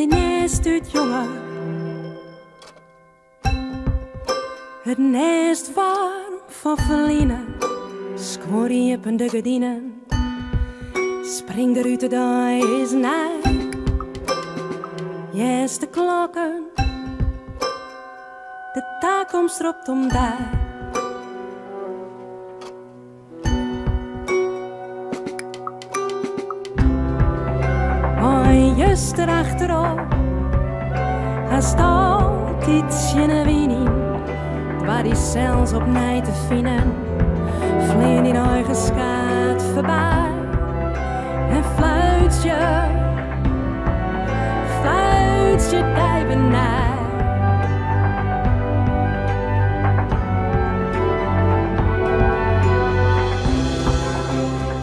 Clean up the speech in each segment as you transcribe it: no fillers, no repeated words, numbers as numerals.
die nest uit jongen. Het nest warm van verliezen, squoriepende gedienen. Spring er uit de dag is nacht. Yes, de klokken, de toekomst roept om daar. Maar juist erachterop, haast altijd geen winning, waar die zelfs op mij te vinden. Vleen in eigen schaat voorbij en fluit je dijven naar.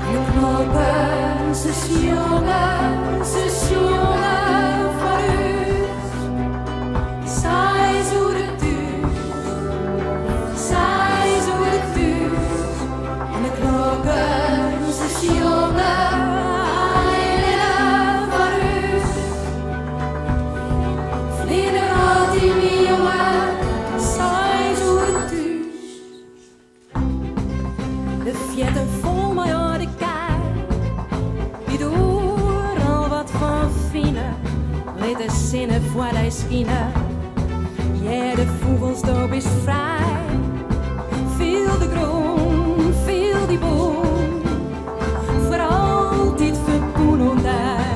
En de knoppen, ze jongen voor u. Zij zo de thuis. En de knoppen, ze jongen. Jetten vol mij uit de kaart, die door al wat van vinden, let de zinnen voor die schijnen. Ja, de vogelsdop is vrij, veel de groen, veel die boom, voor altijd verpoen om daar.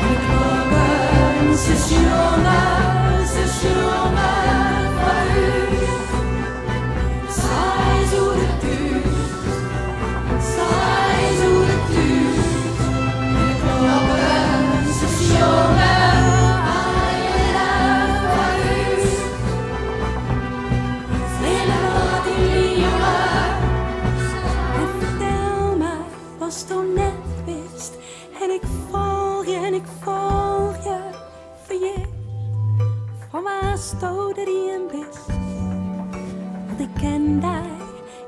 En de klokken, ze jongen. Als toen net wist en ik volg je voor je. Van waar stond er in best? Want ik ken die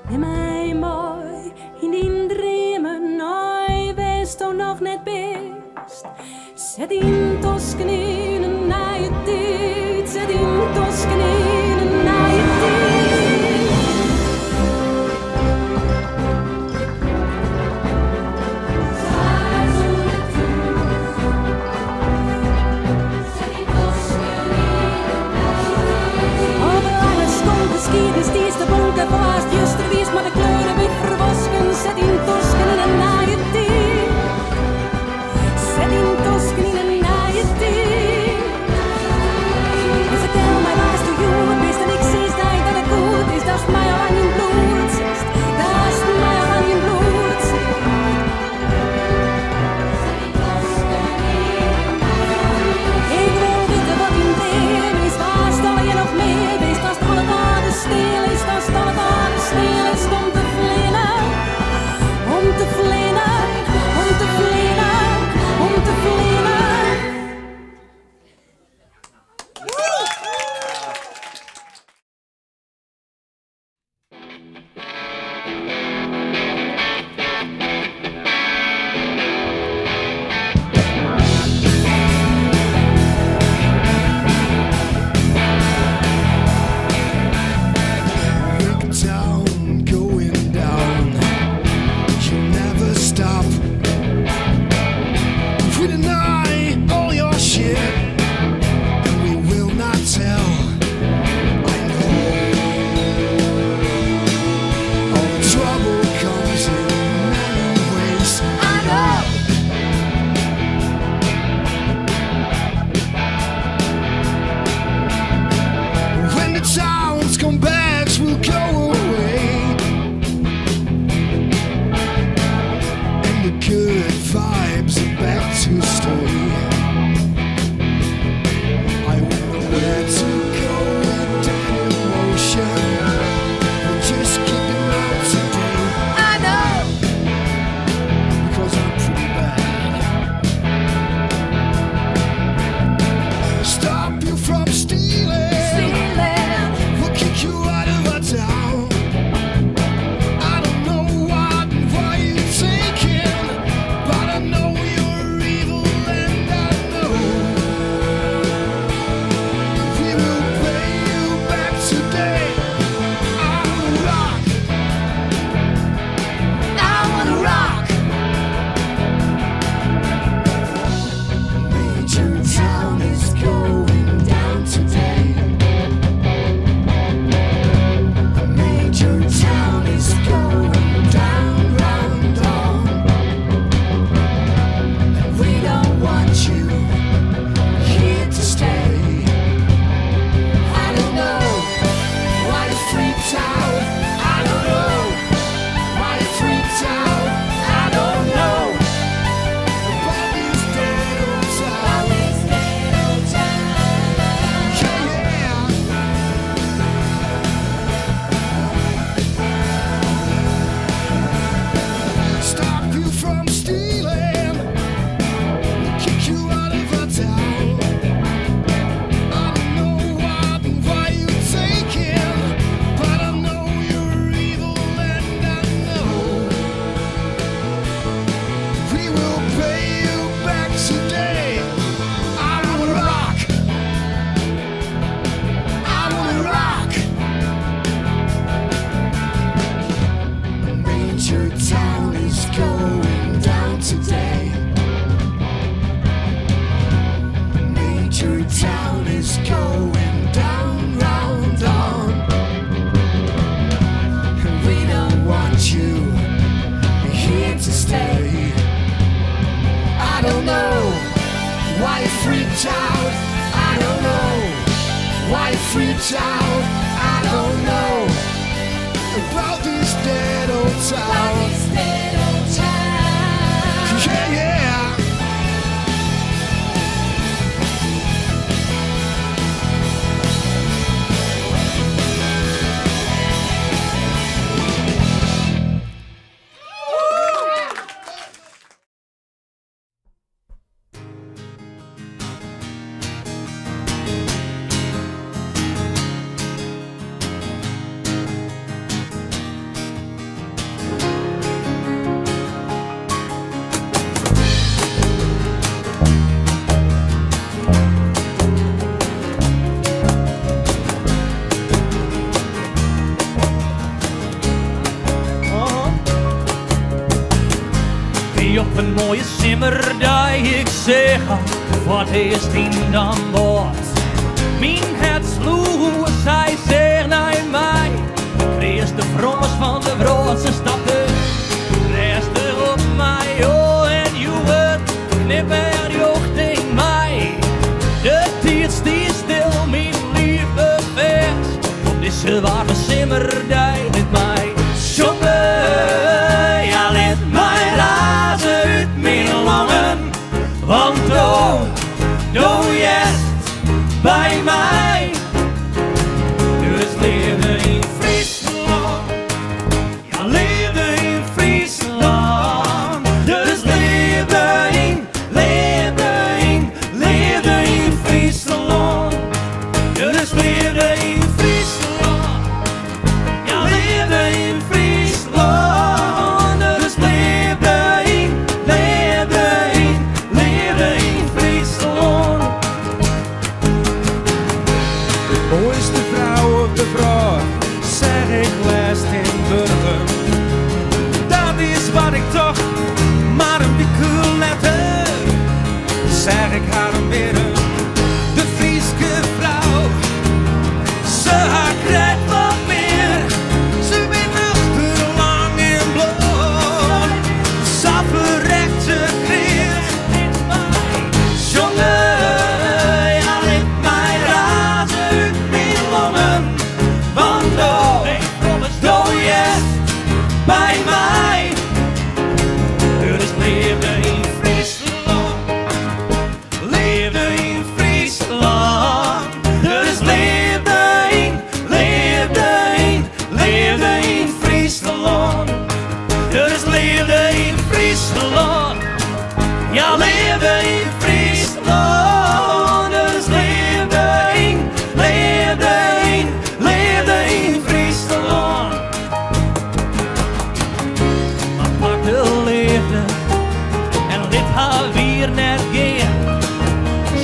in mij mooi in die dromen nooit wist toen nog net best. Zet in Toscanine naar je tijd, zet in Toscanine naar je tijd. Dus die is de bonken vaast, juist er wies, maar de kleuren wit verwasken. Zet in Toscanine naar je tijd. Zet in Toscanine naar je tijd. En vertel mij waar is de jongen best en ik zie dat het goed is. Dat is mij al aan je bloed zit. Dat is mij al aan je bloed zit. Ik wil weten wat in dream is, waar stel je nog meer best als het alle stil is, dan staat het aan de stil is om te vliegen, om te vliegen, om te vliegen, om te vliegen. why you freaked out, I don't know. Why you freaked out, I don't know. About this dead old town. Yeah, yeah. Op een mooie simmerdag, ik zeg wat is in dan woord. Mijn hart sloeg, zij zegt naar mij. Kreeg de vrommers van de brood, ze stapte. Rest er op mij, oh en joet, knipper jocht in mij. De tijd stiet stil, mijn lieve vers. Op deze warme simmerdag met mij. Jongen, ja liet mij razen uit mijn longen. Want doe jest bij mij. Dus leefde in Friesland. Ja, leefde in Friesland. Dus leefde in Friesland. Dus leefde in Friesland. Ja, leefde in Friesland. Dus leefde in Friesland. De mooiste vrouw op de brug, zeg ik last in Burger. Dat is wat ik toch, maar een beetje letter, zeg ik haar een bidden. De Frieske vrouw, ze haar krijgt wat meer. Ze bent nuchter lang in bloed, sappen rechte kreeg in mij. Jongen, ja liet mij razen uit mijn longen. Want doe je bij mij. Dus leefde in Friesland. Leefde in Friesland. Dus leefde in Friesland. Dus leefde in Friesland. Ja, leefde in Friesland. Dus leefde in Friesland. Maar pak de leefde en liet haar weer net gaan.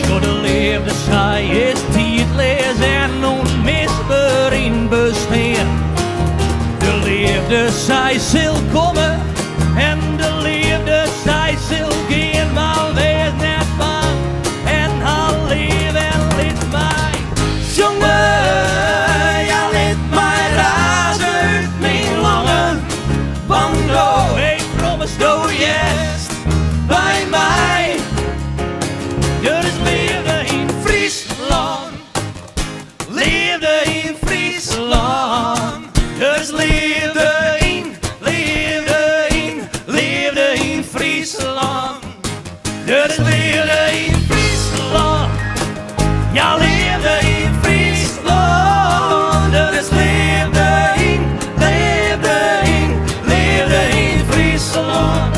Zo de leefde, zij is tijdloos en onmisbaar in bestaan. De leefde, zij zal komen en de leefde, zij zal gaan. Maar wees net bang en haar leven liet mij. Jongen, ja liet mij razen uit mijn longen. Want ik promise doe jest bij mij. Dus leefde in Friesland. Leefde in Friesland. Dus leefde in Friesland. Dus leefde in Friesland. Ja, leefde in Friesland. Dus leefde in Friesland.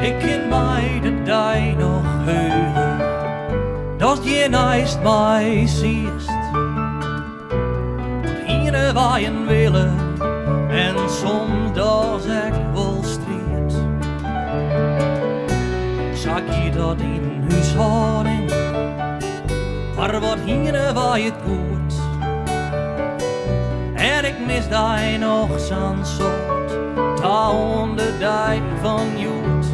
Ik ken mij de dag nog heugen, dat je naast mij ziet. Want hier wij een willen en soms dat ik wel strijd. Zag je dat in huishouding, maar wat hier wij het goed. ik mis die nog zo'n soort, taal de dij van joet.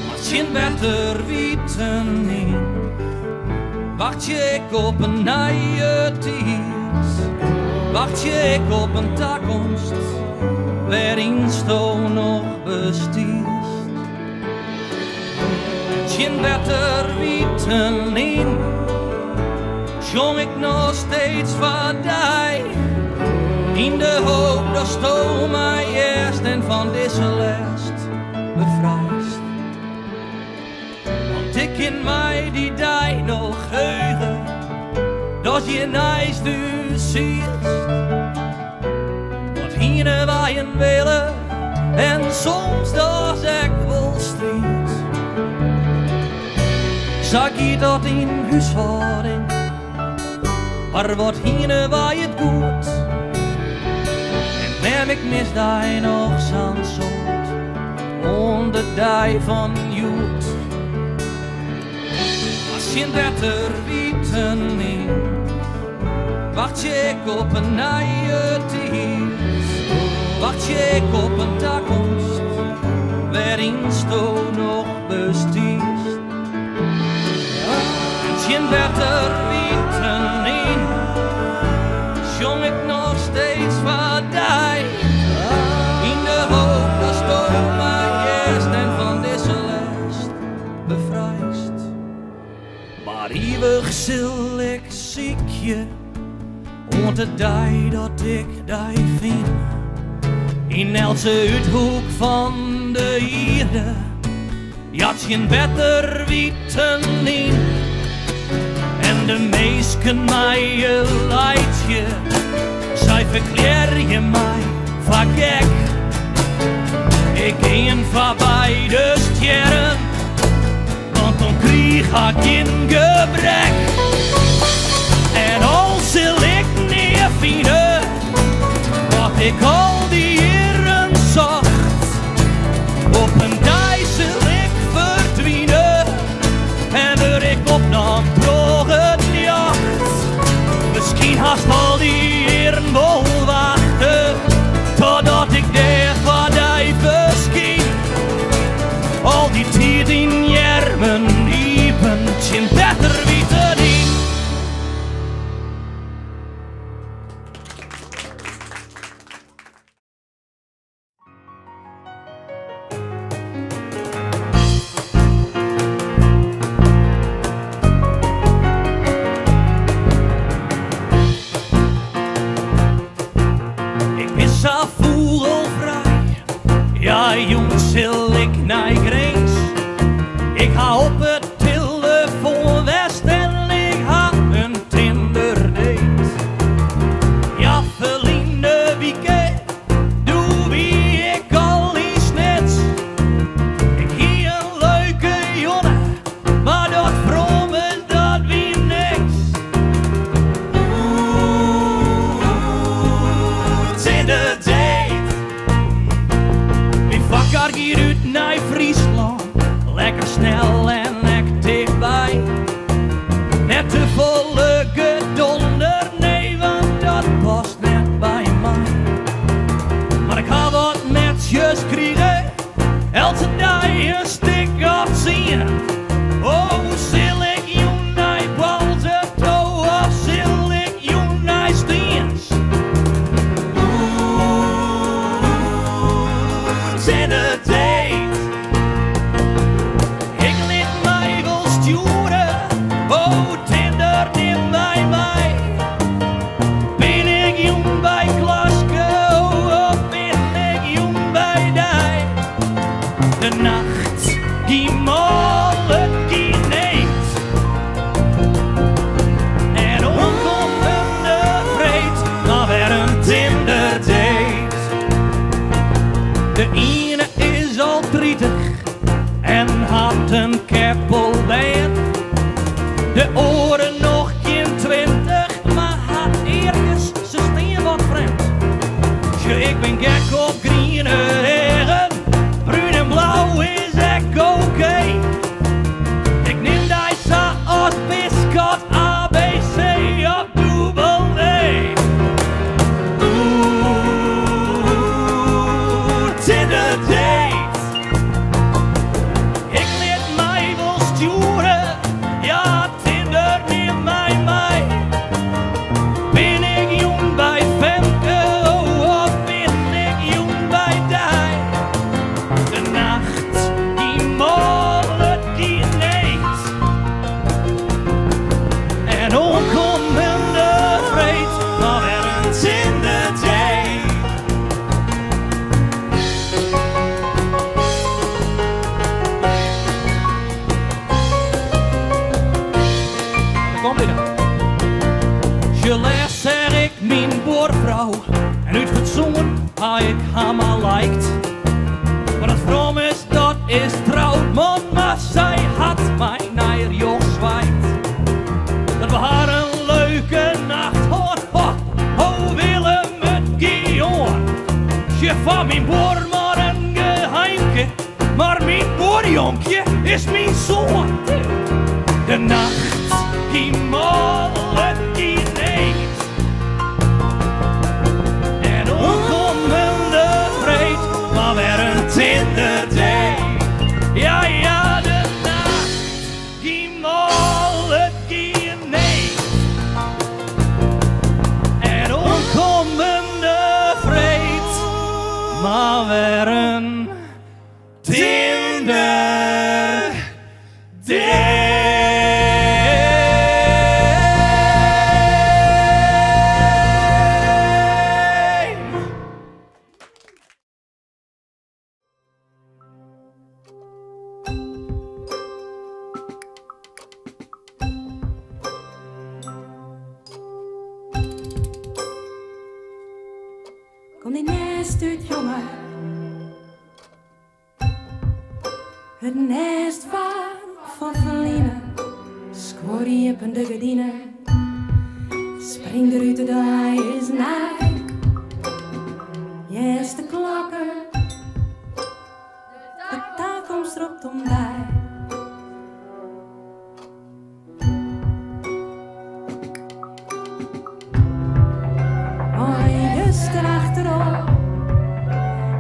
Maar tjen beter wieten in, wacht je ik op een nieuwe tijd, wacht je ik op een toekomst, waarin sto nog bestiert. Tjen beter wieten in, zong ik nog steeds van die, in de hoop dat sto mij eerst en van deze last bevrijst. Want ik in mij die die nog heugen, dat je nice du ziet. Wat hier wij een willen en soms dat ik wel strijd. Zag je dat in huishouding, maar wat hier waar het goed. En neem ik mis die nog zo'n soort, onder die van joet. Als je beter wieten in, wacht je ik op een nieuwe tijd, wacht je ik op een toekomst, waarin sto nog bestiert. Je beter wieten in, zong ik nog steeds van die, in de hoop dat sto mij eerst en van deze last bevrijst. Maar eeuwig zil ik ziek je, want de die dat ik die vind, in elke uithoek van de hierde, jat je beter wieten in. En de meesken mij je leidt je, zij verkleer je mij van gek. Ik ging voorbij de sterren, want dan kreeg ik in gebrek. En als zil ik neer vinden, wat ik al die jaren zocht, op een dag zil ik verdwijnen en weer ik op naar het jacht. Misschien haast al die jaren wel wachten, totdat ik daar van die verscheen. Al die tijd in jermen diepen, tjen beter wieten in. En onkomende vreed, maar weer eens in de tijd. Kom binnen. Je les zeg ik mijn boervrouw. En uit het zongen ha ik haar maar lijkt. Maar het vroom is, dat is trouwt. Maar zij had mij naar joch zwaait. Dat we haar een leuke nacht hoort. Ho willen met Gion. Je van mijn boer maar een geheimke. Maar mijn boerjonkje is mijn zoon. De nacht, die molen, die neemt. En onkomende vreed, maar weer een in de day. Ja, ja, de nacht, die molen, die neemt. En onkomende vreed, maar weer een in de day. Kom die nest uit, jongen. Het nest van Verline. Skoor die op de gardine. Spring eruit, de dag is naai. Yes, de klokken. De toekomst roept om mij. Achterop,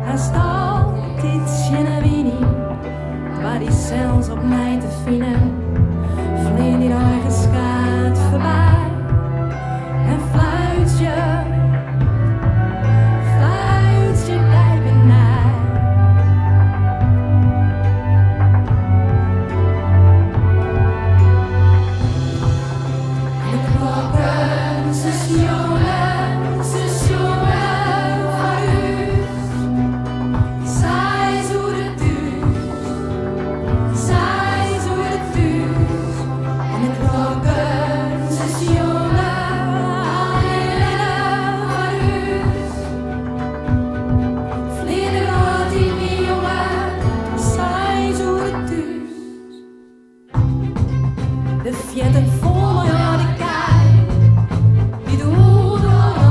hij staat iets Genavini, waar die zelfs op mij te vinden. Vleer die eigen skaat voorbij en fluit je bij benij. De klokken, ze jongen, ze jongen. De fjetten vol de kei, die de hoeden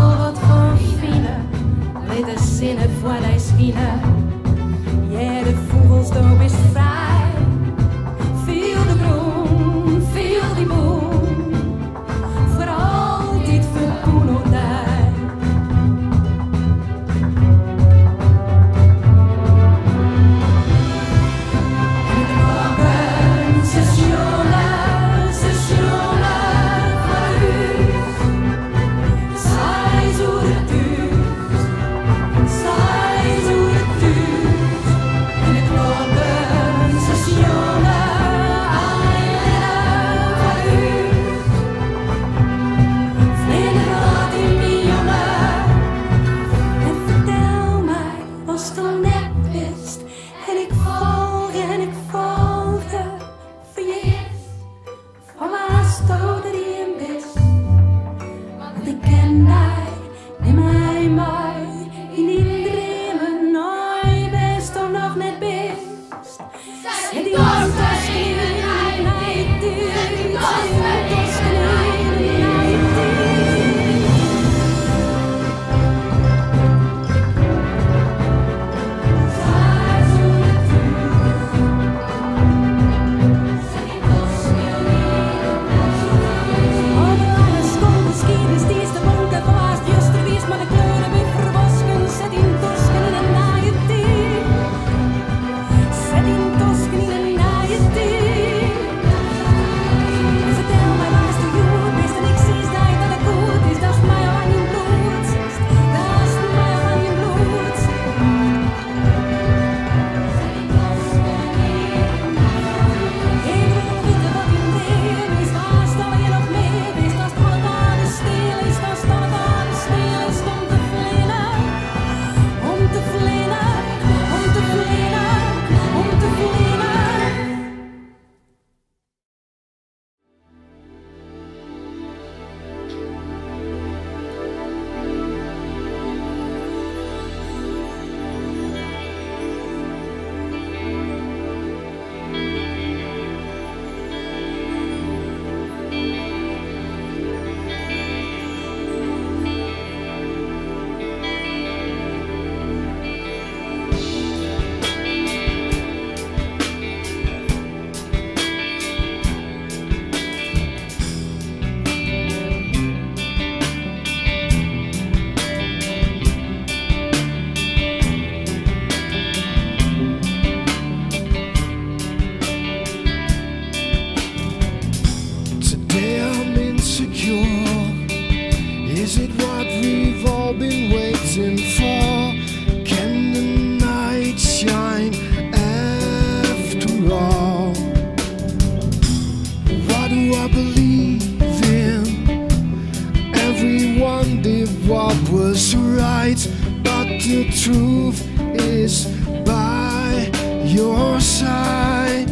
what was right, but the truth is by your side.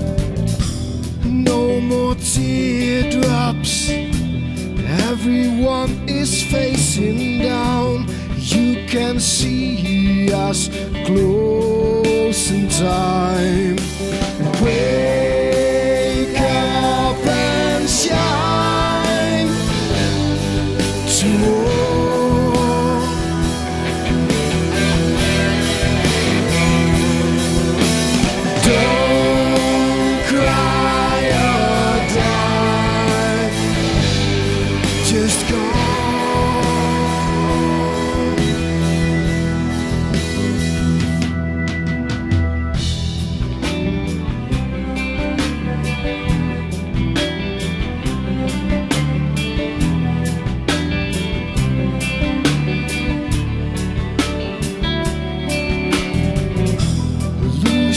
No more teardrops, everyone is facing down. You can see us close in time. Wake up and shine tomorrow. Don't cry or die, just go.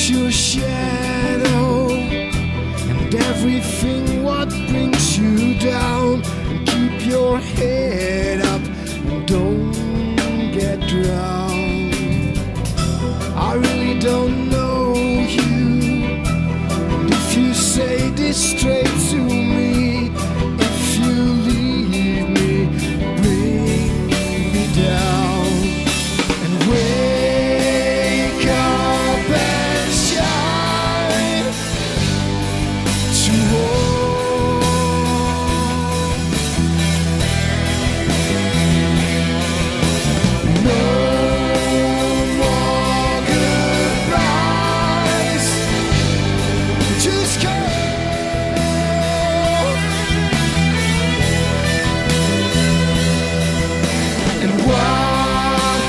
Your shadow and everything what brings you down, and keep your head up and don't get drowned. I really don't know you, and if you say this straight to me, if you leave me, bring me down. And wake up and shine no more goodbyes, just go. And what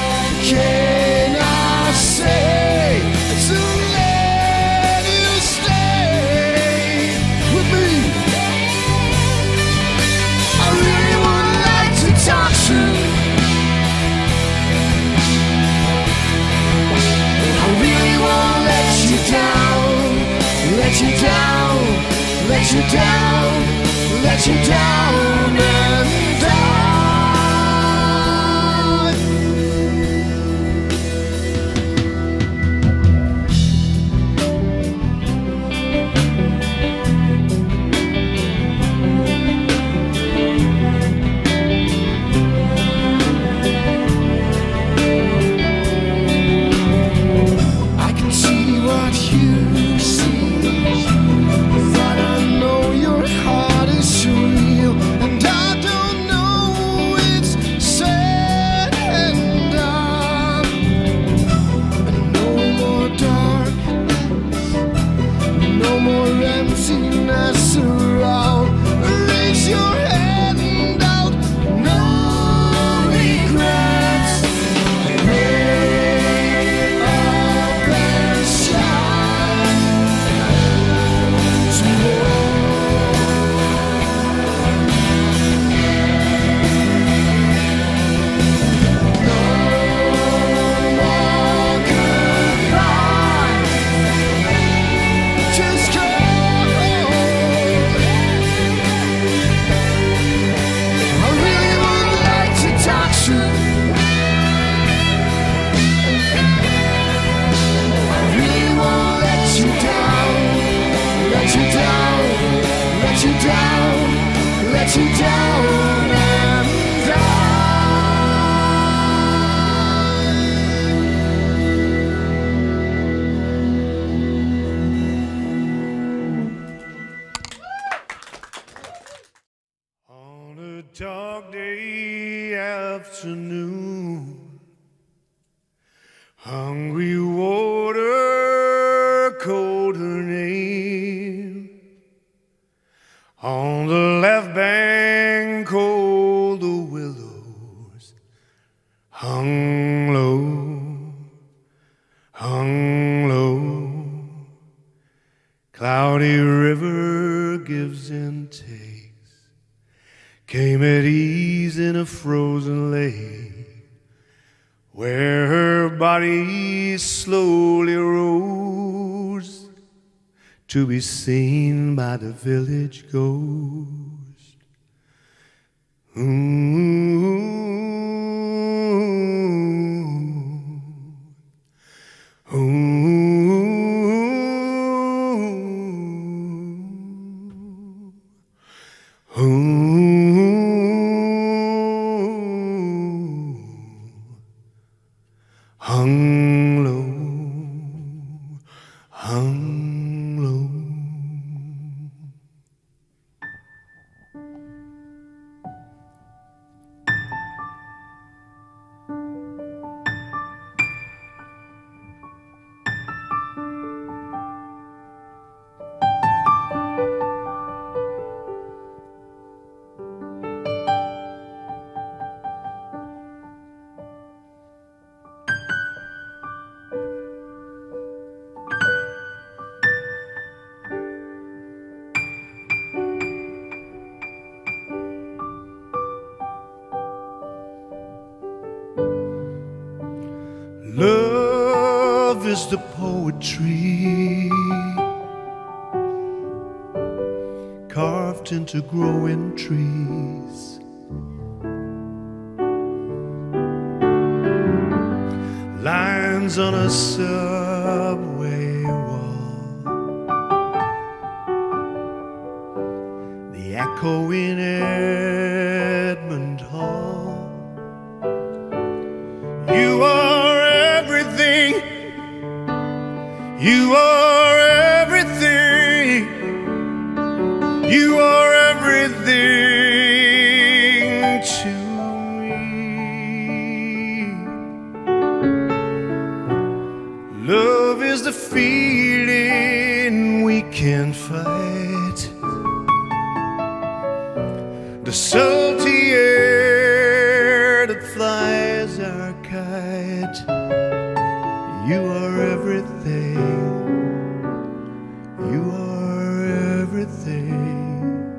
can I say to let you stay with me? I really would like to talk to you. I really won't let you down, let you down, let you down, let you down and down. I can see what you see, but I know your heart is real, and I don't know it's said and done. And no more darkness, no more emptiness around. Raise your hand out, no regrets. Wake up and shine no more goodbyes, just go. I really would like to talk to you. I really won't let you down, let you down, let you down, let you down and down. On a dark day afternoon, hungry water, cold her name. On the left bank, cold the willows hung low, hung low. Cloudy river gives and takes, came at ease in a frozen lake, where her body slowly rose to be seen by the village ghost. Ooh. Love is the poetry carved into growing trees. Lines on a subway wall, the echo in Edmond Hall. You are everything. You are everything. You are everything to me. Love is the feeling we can't fight, the salty air that flies our kite. You are everything. You are everything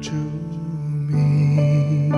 to me.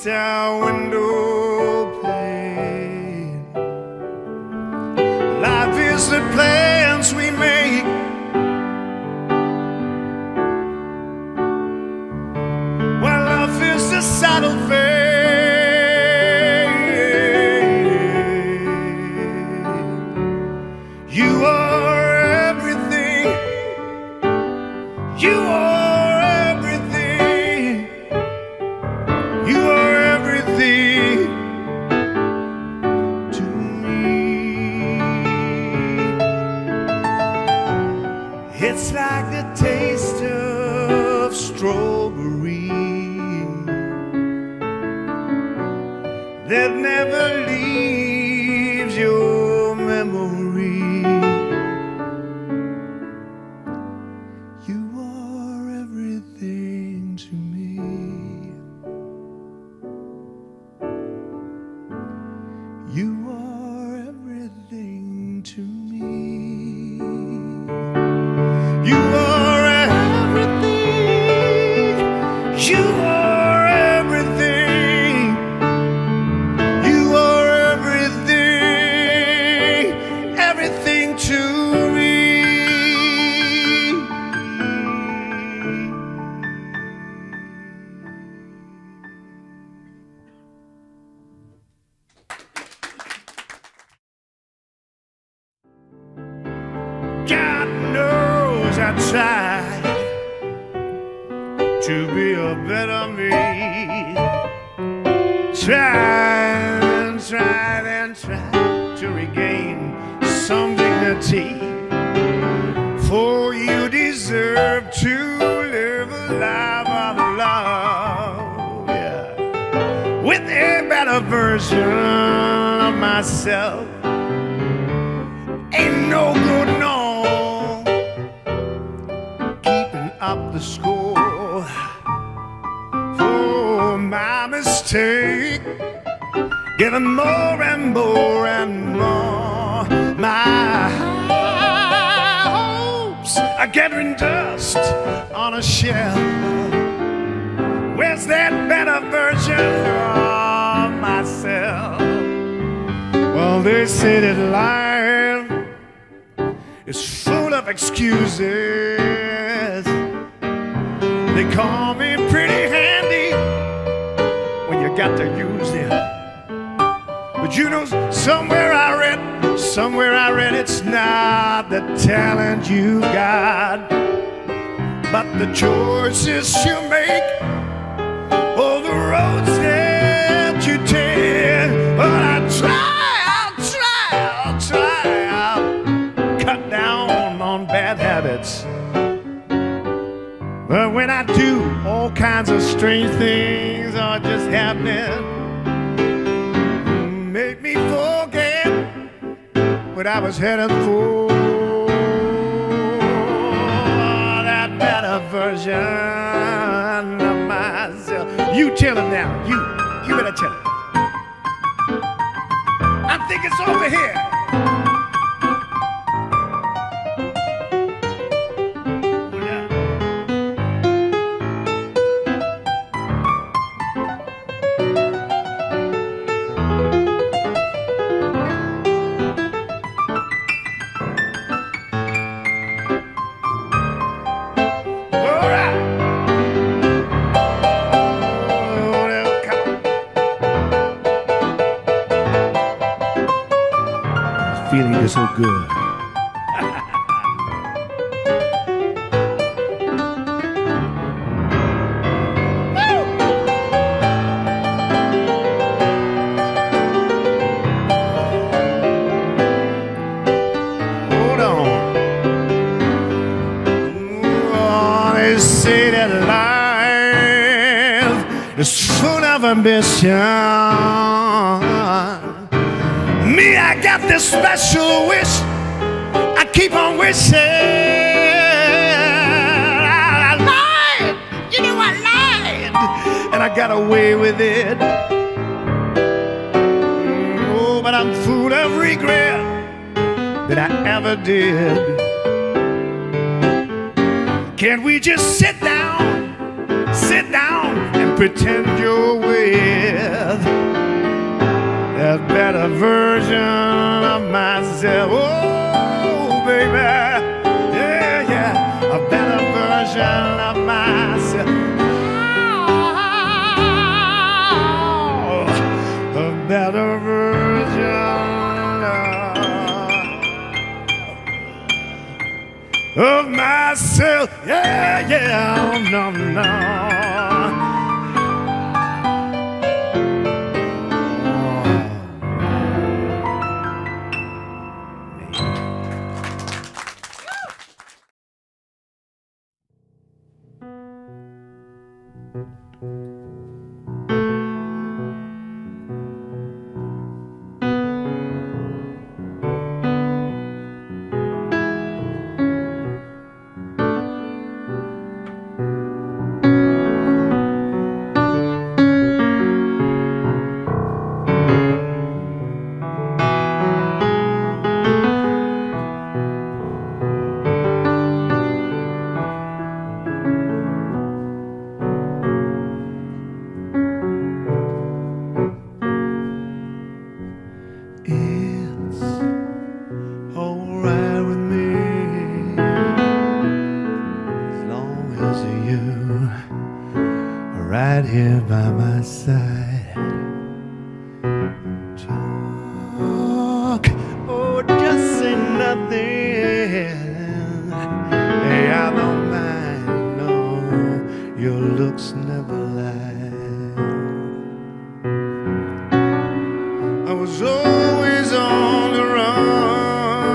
Our window pane, life is the plans we make, while love is the saddle fade. You are everything. You are everything. You are to me. It's like the taste of strawberry that never leaves your memory. You are everything to me. You are everything to me. You are everything. You are everything. You are everything. Everything to me. God knows I tried to be a better me. Tried and tried and tried to regain some dignity. For you deserve to live a life of love, yeah, with a better version of myself. Ain't no good, no, keeping up the score for my mistake, getting more and more and more. My hopes are gathering dust on a shelf. Where's that better version of myself? Well, they say that life is full of excuses. They call me pretty handy when you got to use them. But you know, somewhere I read it's not the talent you got, but the choices you make, or the roads that you take. But I'll cut down on bad habits. But when I do, all kinds of strange things are just happening. Make me forget what I was headed for. That better version of myself. You tell him now. You better tell him. I think it's over here. Feeling is so good. Hold on. Oh, they say that life is full of ambition. Me, I got this special wish. I keep on wishing. I lied. You know I lied. And I got away with it. Oh, but I'm full of regret that I ever did. Can't we just sit down and pretend you're with that better version of myself? Oh, baby, yeah, a better version of myself. Oh, a better version of myself. Yeah, no. Right here by my side. Talk, oh, just say nothing. Hey, I don't mind, no, your looks never lie. I was always on the run,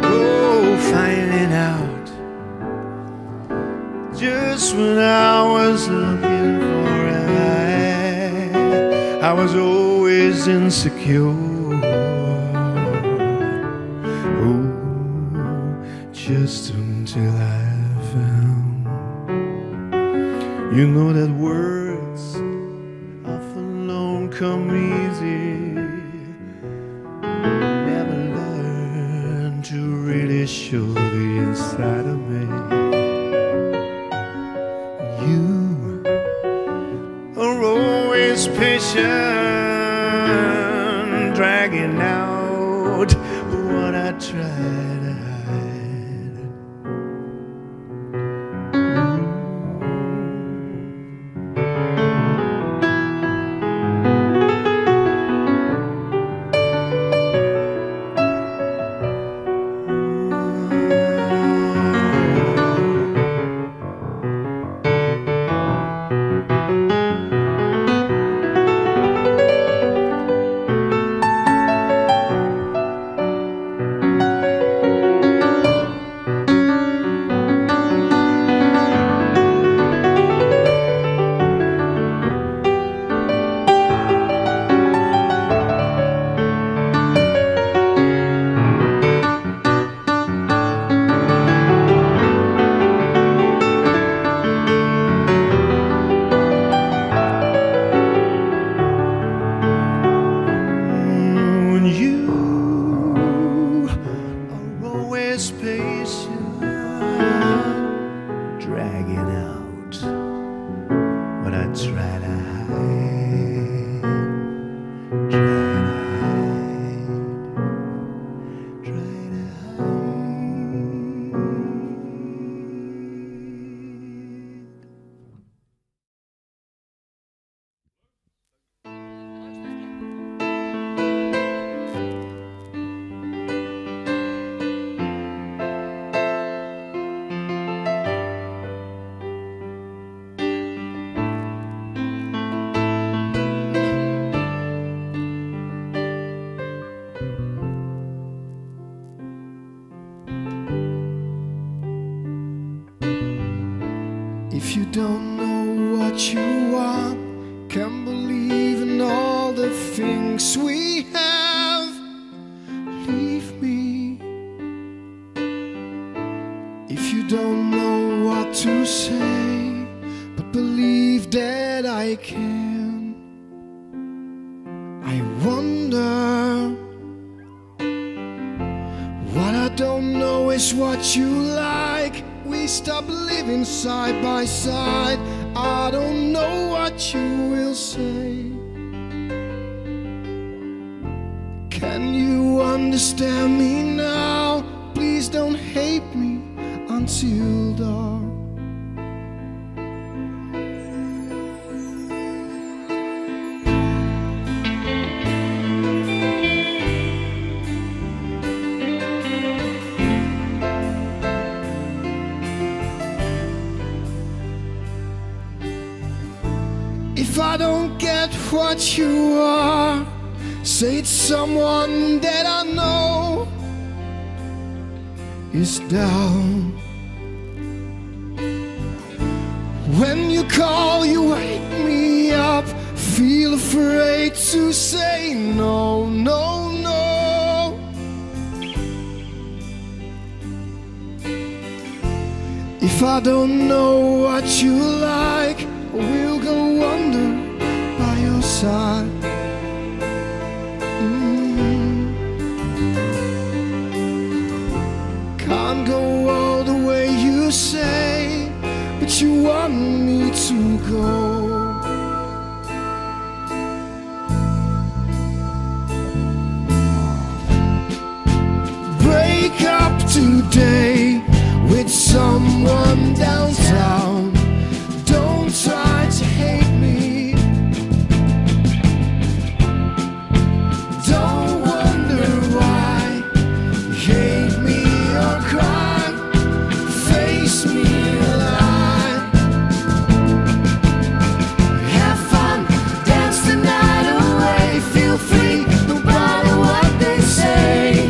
oh, finding out just when I was looking for an eye. I was always insecure. Oh, just until I found, you know that words often don't come easy. Never learned to really special, the inside of me. You are always patient, dragging out what I try to hide. Patient, dragging out what I try to hide, try to If you don't know what you want, can't believe in all the things we have, leave me. If you don't know what to say, but believe that I can, I wonder. What I don't know is what you like. We stop living side by side. I don't know what you will say. Can you understand me now? Please don't hate me until dawn. If I don't get what you are, say it's someone that I know is down. When you call, you wake me up. Feel afraid to say no, no, no. If I don't know what you like, we'll go under by your side. Can't go all the way you say, but you want me to go. Break up today with someone downtown. Don't try to hate me. Don't wonder why you hate me or cry. Face me alive. Have fun, dance the night away. Feel free, no matter what they say.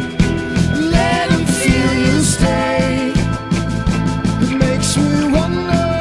Let them feel you stay. It makes me wonder.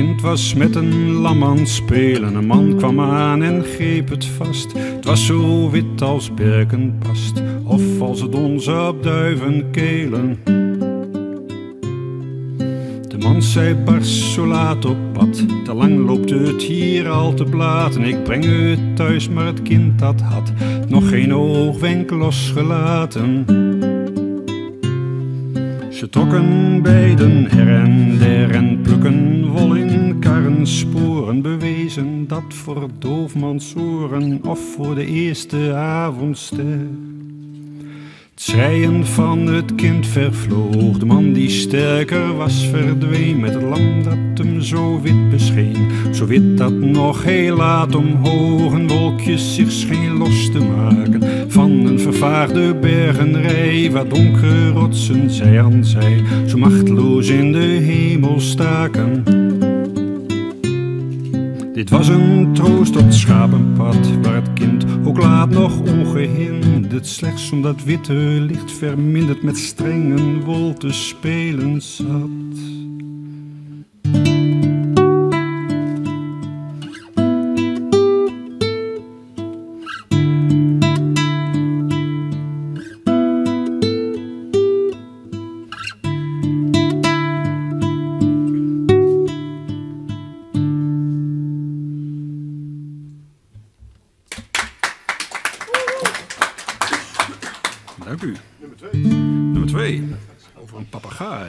kind was met een lam aan het spelen. Een man kwam aan en greep het vast. Het was zo wit als berkenpast, of als het ons op duivenkelen. De man zei Bars, zo laat op pad. Te lang loopt het hier al te blaat. En ik breng het thuis, maar het kind dat had nog geen oogwenk losgelaten. Ze trokken beiden her en der en plukken wol in karrensporen. Bewezen dat voor doofmans oren of voor de eerste avondster. Het schreien van het kind vervloog. De man die sterker was verdween met het lam dat hem zo wit bescheen. Zo wit dat nog heel laat omhoog een wolkjes zich scheen los te maken van een vervaagde bergenrij waar donkere rotsen zij aan zij zo machteloos in de hemel staken. Dit was een troost op het schapenpad waar het kind ook laat nog ongehinderd slechts om dat witte licht verminderd met strengen wol te spelen zat. Dank u. Nummer 2. Over een papegaai.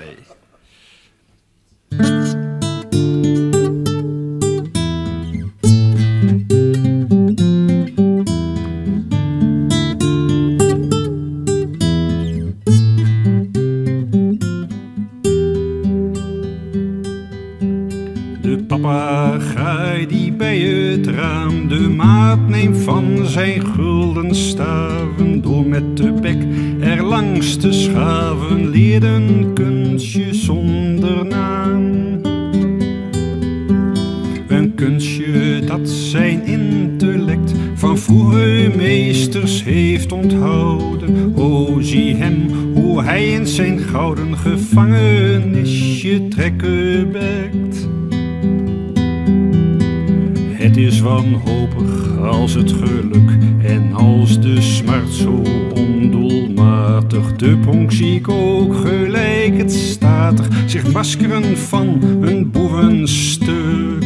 De papegaai die bij het raam de maat neemt van zijn gulden staven, door met de bek er langs te schaven, leert een kunstje zonder naam. Een kunstje dat zijn intellect van vroege meesters heeft onthouden. O, zie hem, hoe hij in zijn gouden gevangenisje trekken bekt. Het is wanhopig als het geluk en als de smart zo ondoelmatig. De pronk zie ik ook gelijk het statig zich maskeren van een boevenstuk.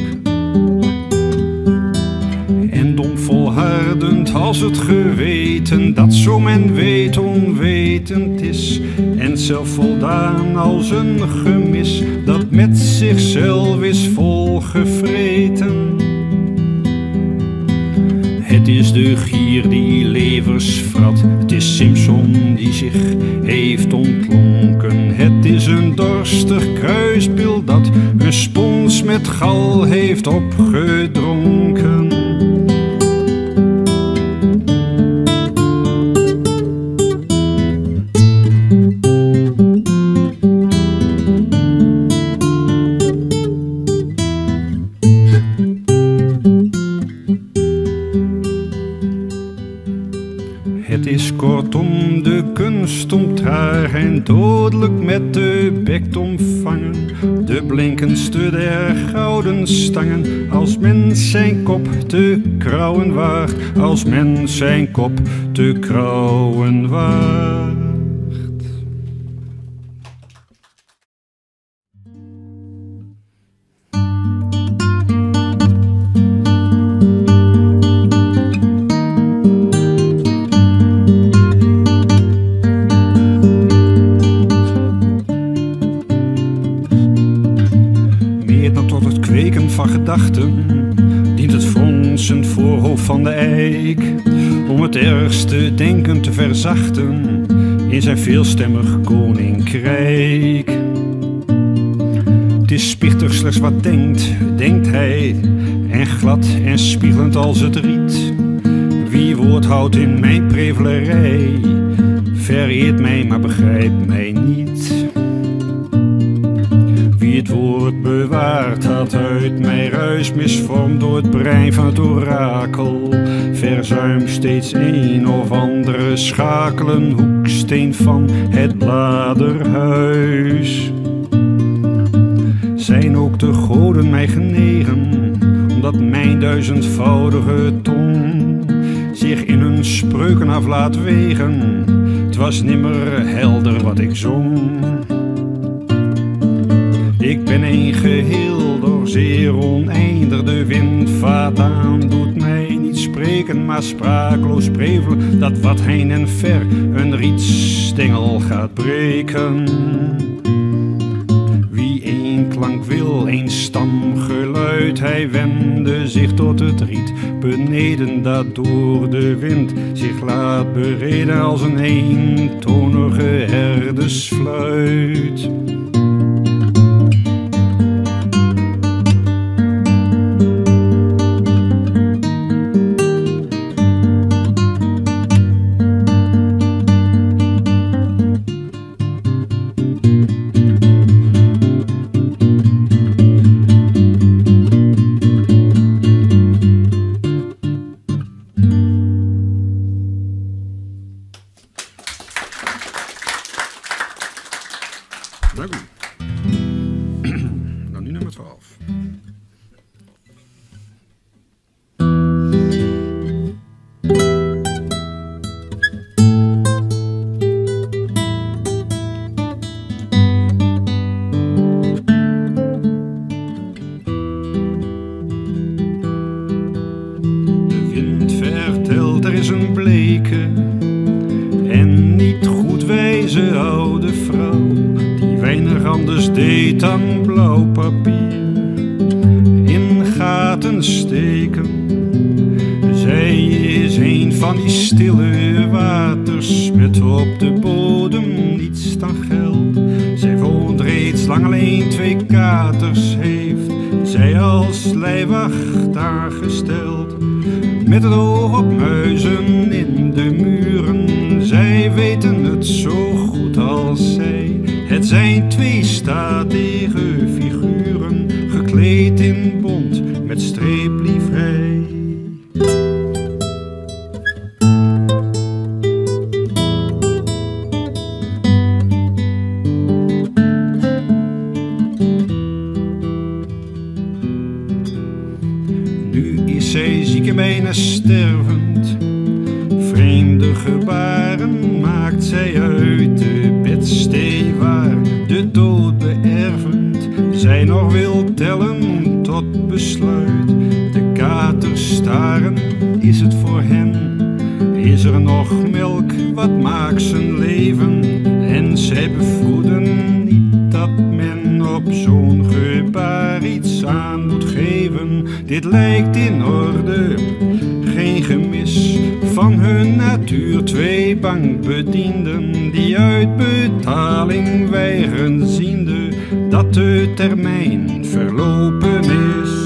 En dom volhardend als het geweten dat zo men weet onwetend is. En zelfvoldaan als een gemis dat met zichzelf is volgevreten. Het is de gier die levers vrat, het is Simpson die zich heeft ontlonken. Het is een dorstig kruisbeeld dat een spons met gal heeft opgedronken. Het is kortom de kunst om traag en dodelijk met de bek te omvangen de blinkendste der gouden stangen, als men zijn kop te krauwen waagt, als men zijn kop te krauwen waagt. Van gedachten dient het fronsend voorhoofd van de eik om het ergste denken te verzachten in zijn veelstemmig koninkrijk. Het is spichtig slechts wat denkt hij, en glad en spiegelend als het riet. Wie woord houdt in mijn prevelerij, vereert mij maar begrijpt mij niet. Wie het woord bewaart had uit mij ruis misvormd door het brein van het orakel. Verzuim steeds een of andere schakelen hoeksteen van het bladerhuis. zijn ook de goden mij genegen, omdat mijn duizendvoudige tong zich in hun spreuken af laat wegen. 'Twas nimmer helder wat ik zong. Ik ben een geheel, door zeer oneindig. De wind vaart aan, doet mij niet spreken, maar sprakeloos prevelen dat wat heijn en ver een rietstengel gaat breken. Wie één klank wil, één stamgeluid, hij wende zich tot het riet beneden, dat door de wind zich laat bereden als een eentonige herdersfluit. Dank u. Dan nu nummer 12. De wind vertelt, er is een bleke en niet goed wijze oude vrouw, weinig anders deed dan blauw papier in gaten steken. Zij is een van die stille waters met op de bodem niets dan geld. Zij woont reeds lang alleen, 2 katers heeft zij als lijfwacht aangesteld. Met het oog op muizen in de muren, zij weten het zo goed als zij. Het zijn 2 statige figuren, gekleed in bont met streeplivrei. Nu is zij ziek en bijna stervend. Vreemde gebaren maakt zij uit de bedstee waar de dood beërvend zij nog wil tellen tot besluit. De katers staren, is het voor hen? Is er nog melk, wat maakt zijn leven? En zij bevroeden niet dat men op zo'n gebaar iets aan moet geven. Dit lijkt in orde, geen gemis van hun natuur. 2 bankbedienden die uit betaling weigeren, ziende dat de termijn verlopen is.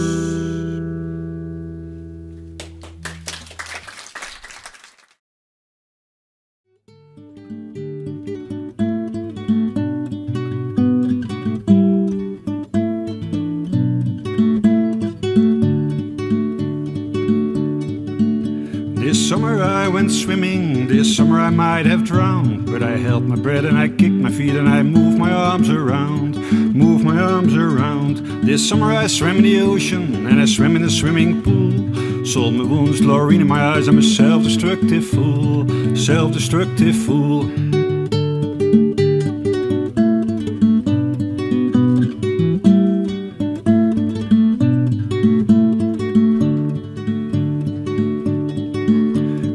This summer I went swimming, this summer I might have drowned, but I held my breath and I kicked my feet and I moved my arms around, moved my arms around. This summer I swam in the ocean and I swam in a swimming pool. Sold my wounds, chlorine in my eyes, I'm a self-destructive fool, self-destructive fool.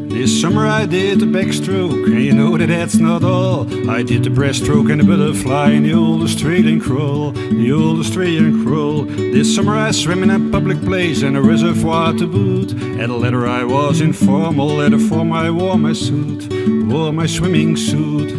This summer I did the backstroke, and you know that that's not all. I did the breaststroke and the butterfly and the old Australian crawl, the old Australian crawl. This summer I swam in a public place and a reservoir to boot. At a letter I was informal, at a form I wore my suit, wore my swimming suit.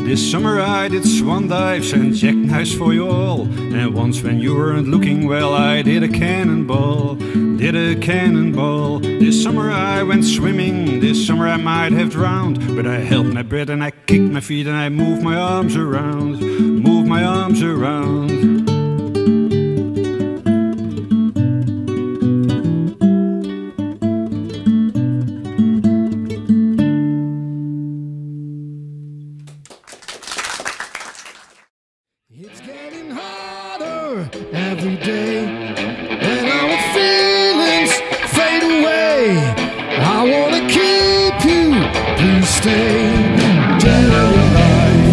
This summer I did swan dives and jackknives for you all. And once when you weren't looking well, I did a cannonball, did a cannonball. This summer I went swimming, this summer I might have drowned, but I held my breath and I kicked my feet and I moved my arms around, moved my arms around. stay dead or alive.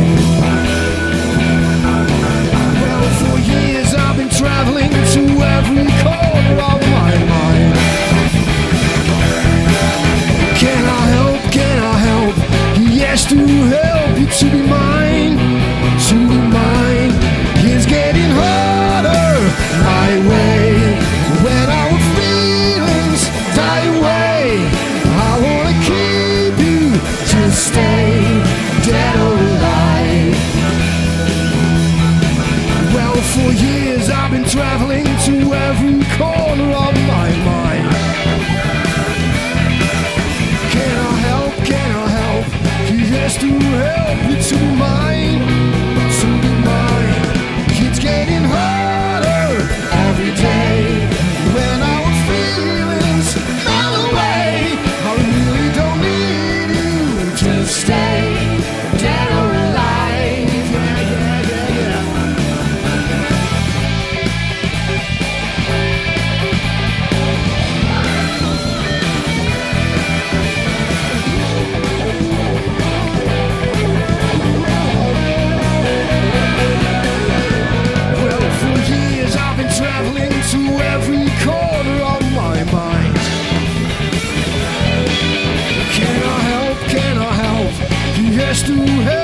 Well, for years I've been traveling to every corner of my mind. Can I help? Can I help? Yes, to help you to be mine, to be mine. It's getting harder my way. When our feelings die away, I wanna keep you to stay dead or alive. Well, for years I've been traveling to every corner of my mind. Can I help? Can I help? Yes, to help you to be mine, to be mine. It's getting harder every day. When our feelings melt away, I really don't need you to stay dead or alive. Yeah, yeah, yeah, yeah. Well, for years I've been traveling to every corner of my mind. Can I help? Can I help? Yes, to help